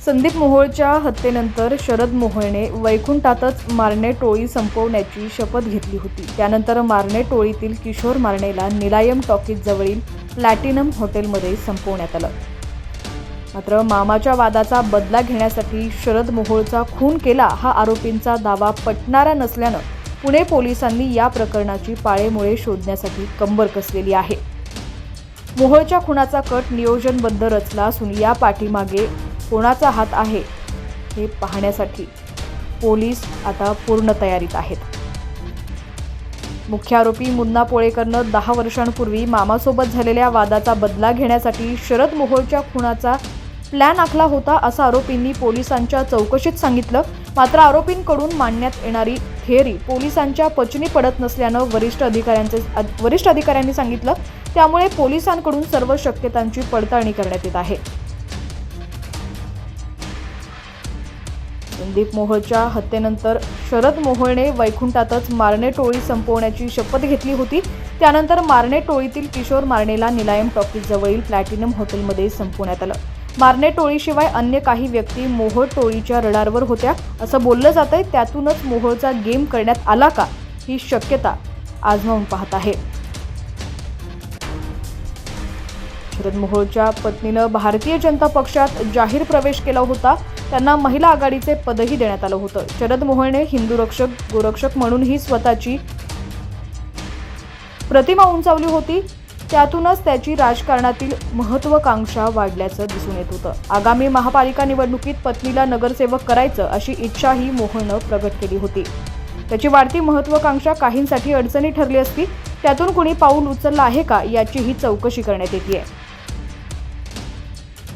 संदीप मोहोळच्या हत्येनंतर शरद मोहोळने वैकुंठातच मारणे टोळी संपवण्याची शपथ घेतली होती। त्यानंतर मारणे टोळीतील किशोर मारणेला निलायम टॉकीज जवळील प्लॅटिनम हॉटेलमध्ये संपवण्यात आलं। मात्र मामाच्या वादाचा बदला घेण्यासाठी शरद मोहोळचा खून केला हा आरोपींचा दावा पटणारा नसल्यानं पुणे पोलिसांनी या प्रकरणाची पाळेमुळे शोधण्यासाठी कंबर कसलेली आहे। मोहोळच्या खुनाचा कट नियोजनबद्ध रचला असून या पाठीमागे कोणाचा हात आहे हे पाहण्यासाठी पोलीस आता पूर्ण तयारीत आहेत। मुख्य आरोपी मुन्ना पोळेकरनं 10 वर्षांपूर्वी मामासोबत झालेल्या वादाचा बदला घेण्यासाठी शरद मोहोळच्या खुनाचा प्लॅन आखला होता असं आरोपींनी पोलिसांच्या चौकशीत सांगितलं। मात्र आरोपींकडून मांडण्यात येणारी थिअरी पोलिसांच्या पचनी पडत नसल्यानं वरिष्ठ अधिकाऱ्यांनी सांगितलं। त्यामुळे पोलिसांकडून सर्व शक्यतांची पडताळणी करण्यात येत आहे। संदीप मोहोळच्या हत्येनंतर शरद मोहोळने वैकुंठातच मारणे टोळी संपवण्याची शपथ घेतली होती। त्यानंतर मारणे टोळीतील किशोर मारणेला निलायम टॉकीज जवळील प्लॅटिनम हॉटेलमध्ये संपवण्यात आलं। मारणे टोळीशिवाय अन्य काही व्यक्ती मोहोळ टोळीच्या रडारवर होत्या असं बोललं जातंय। त्यातूनच मोहोळचा गेम करण्यात आला का ही शक्यता आजमावून पाहत आहे। शरद मोहोळच्या पत्नीनं भारतीय जनता पक्षात जाहीर प्रवेश केला होता। त्यांना महिला आघाडीचे पदही देण्यात आलं होतं। शरद मोहोळने हिंदू रक्षक गोरक्षक म्हणूनही स्वतःची प्रतिमा उंचावली होती। त्यातूनच त्याची राजकारणातील महत्त्वाकांक्षा वाढल्याचं दिसून येत होतं। आगामी महापालिका निवडणुकीत पत्नीला नगरसेवक करायचं अशी इच्छाही मोहोळनं प्रगट केली होती। त्याची वाढती महत्त्वाकांक्षा काहींसाठी अडचणी ठरली असती। त्यातून कुणी पाऊल उचललं आहे का याचीही चौकशी करण्यात येते।